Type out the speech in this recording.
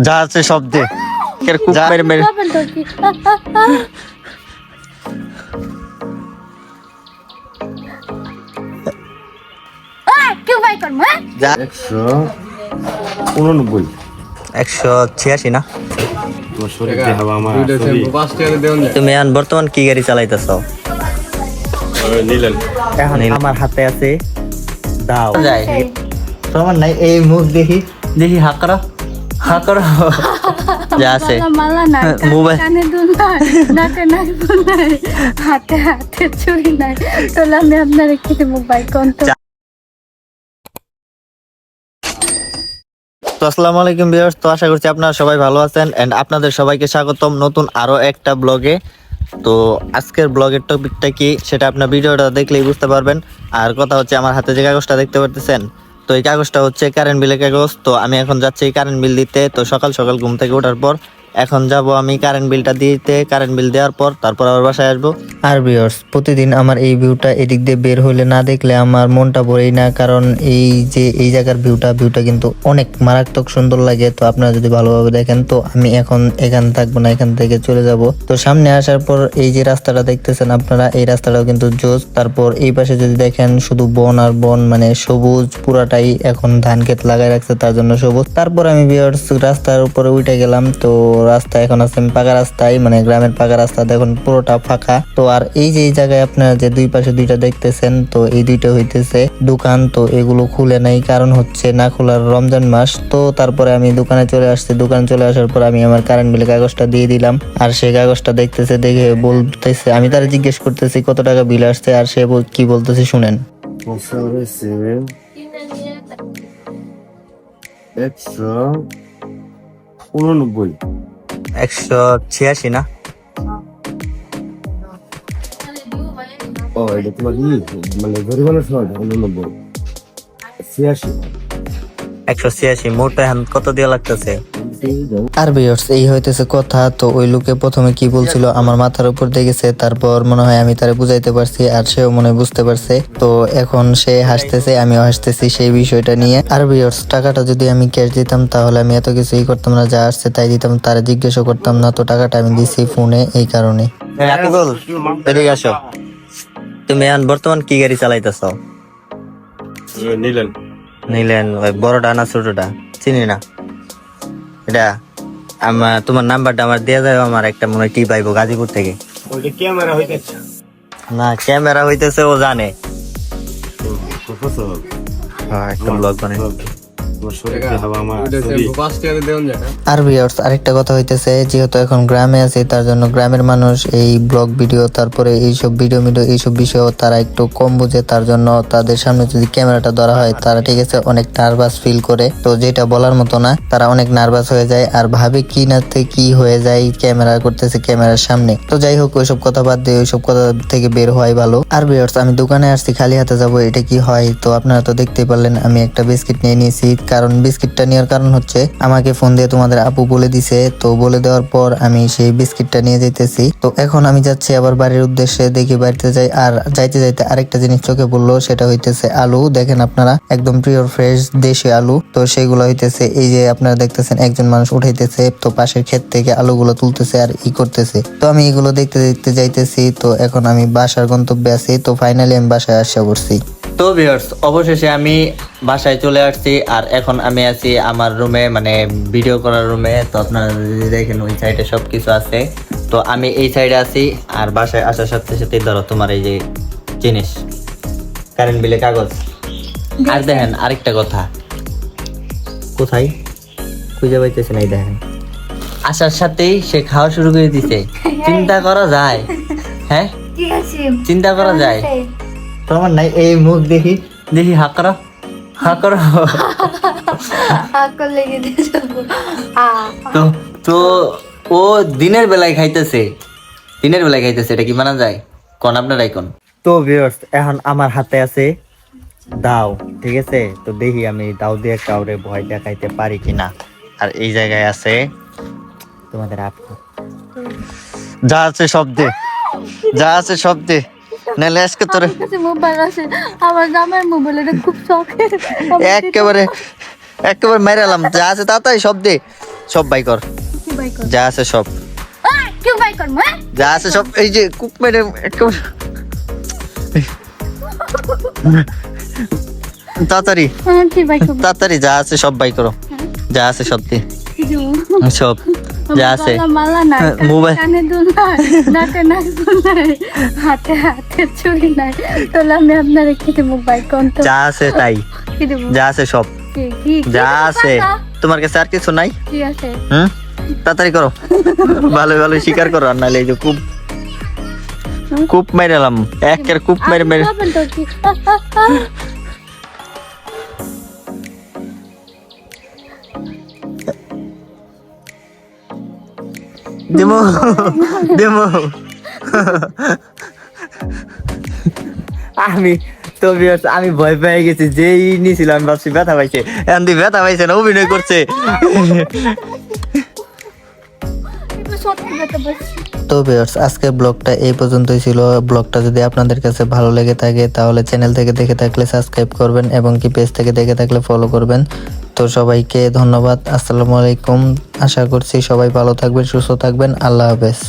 যা আছে সব দে। যা মেরে মেরে যা 189 186 না। তোমার শরীর দেহ আমার শরীর। তুমি এখন বর্তমান কি গাড়ি চালাইতেছ? নিলেন এখন আমার হাতে আছে দাও। যাই তোমার নাই এই মুখ দেখি দেখি হাক করো হাক করো। যা আছে মালা নাই, মোবাইল কানে দুল নাই, নাকে নাই ফুল নাই, হাতে হাতে চুড়ি নাই, তাহলে আমি আপনার কি দেবো ভাই কোন তো? তো আসসালামু আলাইকুম ভিউয়ার্স, তো আশা করছি আপনারা সবাই ভালো আছেন এন্ড আপনাদের সবাইকে স্বাগতম নতুন আরো একটা ব্লগে। তো আজকের ব্লগের টপিকটা কি সেটা আপনার ভিডিওটা দেখলেই বুঝতে পারবেন। আর কথা হচ্ছে আমার হাতে যে কাগজটা দেখতে পারতেছেন, তো এই কাগজটা হচ্ছে কারেন্ট বিলের কাগজ। তো আমি এখন যাচ্ছি কারেন্ট বিল দিতে। তো সকাল সকাল ঘুম থেকে ওঠার পর এখন যাব আমি কারেন্ট বিলটা দিতে। কারেন্ট বিল দেওয়ার পর তারপর আবার বাসায় আসবো। আর ভিউয়ার্স, প্রতিদিন আমার এই ভিউটা এদিক দিয়ে বের হইলে না দেখলে আমার মনটা ভরেই না, কারণ এই যে এই জায়গার ভিউটা কিন্তু অনেক মারাত্মক সুন্দর লাগে। তো আপনারা যদি ভালোভাবে দেখেন, তো আমি এখন এখানে থাকবো না, এখান থেকে চলে যাব। তো সামনে আসার পর এই যে রাস্তাটা দেখতেছেন আপনারা, এই রাস্তাটাও কিন্তু জোস। তারপর এই পাশে যদি দেখেন শুধু বন আর বন, মানে সবুজ পুরাটাই। এখন ধান ক্ষেত লাগাই রাখছে তার জন্য সবুজ। তারপর আমি ভিউয়ার্স রাস্তার উপরে উঠে গেলাম। তো রাস্তা এখন আছে পাকা রাস্তায়, মানে গ্রামের পাকা রাস্তা, দেখুন পুরোটা ফাঁকা। তো আর এই যে এই জায়গায় আপনারা যে দুই পাশে দুইটা দেখতেছেন, তো এই দুইটা হইতেছে দোকান। তো এগুলো খুলে নাই, কারণ হচ্ছে না খোলার রমজান মাস। তো তারপরে আমি দোকানে চলে আসছি। দোকানে চলে আসার পর আমি আমার কারেন্ট বিলের কাগজটা দিয়ে দিলাম। আর সেই কাগজটা দেখতেছে, দেখে বলতেছে, আমি তারা জিজ্ঞেস করতেছি কত টাকা বিল আসছে, আর সে কি বলতেছে শুনেন। 189 186 না। ও এটা তোমার কি মানে জরিমানা সহ 89 86 186 মোটা এখন কত দেওয়া লাগতেছে। আর ভিউয়ার্স এই হইতেছে কথা। তো ওই লোকে প্রথমে কি বলছিল আমার মাথার উপর দিয়ে গেছে, তারপর মনে হয় আমি তারে বুঝাইতে পারছি আর সেও মনে হয় বুঝতে পারছে। তো এখন সে হাসতেছে, আমিও হাসতেছি সেই বিষয়টা নিয়ে। আর ভিউয়ার্স টাকাটা যদি আমি ক্যাশ দিতাম তাহলে আমি এত কিছুই করতাম না, যা আসছে তাই দিতাম, তারে জিজ্ঞাসা করতাম না। তো টাকাটা আমি দিছি ফোনে এই কারণে। আকিবুল এদিকে আসো, তুমি এখন বর্তমান কি গাড়ি চালাইতেছ? নিলেন নিলেন ওই বড়টা না ছোটটা? চিনি না এটা। আমার তোমার নাম্বারটা আমার দিয়ে যাবে, আমার একটা মনে হয় টিপ আইবো গাজীপুর থেকে। ওইটা ক্যামেরা হইতেছে না ক্যামেরা হইতেছে, ও জানে। হ্যাঁ একটা ব্লগ বানাই। তোমার শরীর দেহ আমার শরীর। আর ভিউয়ার্স আরেকটা কথা হইতেছে, যেহেতু এখন গ্রামে আছি তার জন্য গ্রামের মানুষ এই ব্লগ ভিডিও তারপরে এইসব ভিডিও এইসব বিষয় তারা একটু কম বুঝে। তার জন্য তাদের সামনে যদি ক্যামেরাটা ধরা হয় তারা ঠিক আছে অনেক নার্ভাস ফিল করে। তো যেটা বলার মতো না, তারা অনেক নার্ভাস হয়ে যায় আর ভাবে কি নাতে কি হয়ে যায় ক্যামেরা করতেছে ক্যামেরার সামনে। তো যাই হোক ওইসব কথা বাদ দিয়ে ওইসব কথা থেকে বের হওয়াই ভালো। আর ভিউয়ার্স আমি দোকানে আসছি খালি হাতে যাব, এটা কি হয়? তো আপনারা তো দেখতেই পারলেন আমি একটা বিস্কিট নিয়ে নিয়েছি। কারণ বিস্কিটটা নেওয়ার কারণ হচ্ছে আমাকে ফোন দিয়ে তোমাদের আপু বলে দিছে। তো বলে দেওয়ার পর আমি সেই বিস্কিটটা নিয়ে যাইতেছি। তো এখন আমি যাচ্ছি আবার বাড়ির উদ্দেশ্যে, দেখি বাড়িতে যাই। আর যাইতে যাইতে আরেকটা জিনিস চোখে পড়লো, সেটা হইতেছে আলু। দেখেন আপনারা একদম পিওর ফ্রেশ দেশি আলু। তো সেগুলো হইতেছে এই যে আপনারা দেখতেছেন একজন মানুষ উঠাইতেছে, তো পাশের ক্ষেত থেকে আলুগুলো তুলতেছে আর ই করতেছে। তো আমি এগুলো দেখতে দেখতে যাইতেছি। তো এখন আমি বাসার গন্তব্যে আছি। তো ফাইনালি আমি বাসায় আসা করছি। তো ভিউয়ার্স অবশেষে আমি বাসায় চলে আসছি। আর এখন আমি আছি আমার রুমে, মানে ভিডিও করার রুমে। তো আপনারা যদি দেখেন ওই সাইডে সবকিছু আছে, তো আমি এই সাইডে আছি। আর বাসায় আসার সাথে সাথে ধরো তোমার এই যে জিনিস কারেন্ট বিলে কাগজ। আর দেখেন আরেকটা কথা, কোথায় খুঁজে পাইতেছে না, এই দেখেন আসার সাথেই সে খাওয়া শুরু করে দিছে। চিন্তা করা যায়? হ্যাঁ ঠিক আছে, চিন্তা করা যায়? তোমার নাই এই মুখ দেখি দেখি হাক করো হাক করো। আকল লেগে দিয়েছে। তো তো ও দিনের বেলায় খাইতেছে, দিনের বেলায় খাইতেছে, এটা কি মানা যায়? কোন আপনারাই কোন। তো ভিউয়ার্স এখন আমার হাতে আছে দাও, ঠিক আছে? তো দেখি আমি দাও দিয়ে কাউরে ভয় দেখাইতে পারি কিনা। আর এই জায়গায় আছে তোমাদের আপু, যা আছে সব দে, যা আছে সব দে, নাহলে আজকে তোরে মোবাইল আছে, আমার জামার মোবাইল, এটা খুব শখের। একেবারে একেবারে মেরালাম। যা আছে তাড়াতাড়ি সব দে। সব বাই কর, কি বাই কর যা আছে সব, কি বাই কর মা যা আছে সব। এই যে কুক মেরে তাড়াতাড়ি কি বাই কর তাড়াতাড়ি, যা আছে সব বাই করো, যা আছে সব দি, সব যা আছে। মালা নাই, মোবাইল কানে দুল নাই, নাকে নাই দুল নাই, হাতে হাতে চুরি নাই, তাহলে আমি আপনার কি দেবো বাই কোন তো যা আছে তাই, কি দেবো যা আছে সব, কি কি যা আছে। তোমার কাছে আর কিছু নাই? কি আছে তাড়াতাড়ি করো, ভালো ভালো স্বীকার করো, আর নাহলে এই যে কূপ মেরেলাম, একের কূপ মেরে মেরে। খাবেন তো কি দেমো দেমো। আমি তো viewers, আমি ভয় পেয়ে গেছি, যেই নিয়েছিলাম আমি ভাবছি ব্যথা পাইছে, এখন তুই ব্যথা পাইছে না, অভিনয় করছে। সত্যি কথা বলছি। তো ভিউয়ার্স, আজকের ব্লগটা এই পর্যন্তই ছিল। ব্লগটা যদি আপনাদের কাছে ভালো লেগে থাকে তাহলে চ্যানেল থেকে দেখে থাকলে সাবস্ক্রাইব করবেন এবং কি পেজ থেকে দেখে থাকলে ফলো করবেন। তো সবাইকে ধন্যবাদ, আসসালামু আলাইকুম। আশা করছি সবাই ভালো থাকবেন, সুস্থ থাকবেন। আল্লাহ হাফেজ।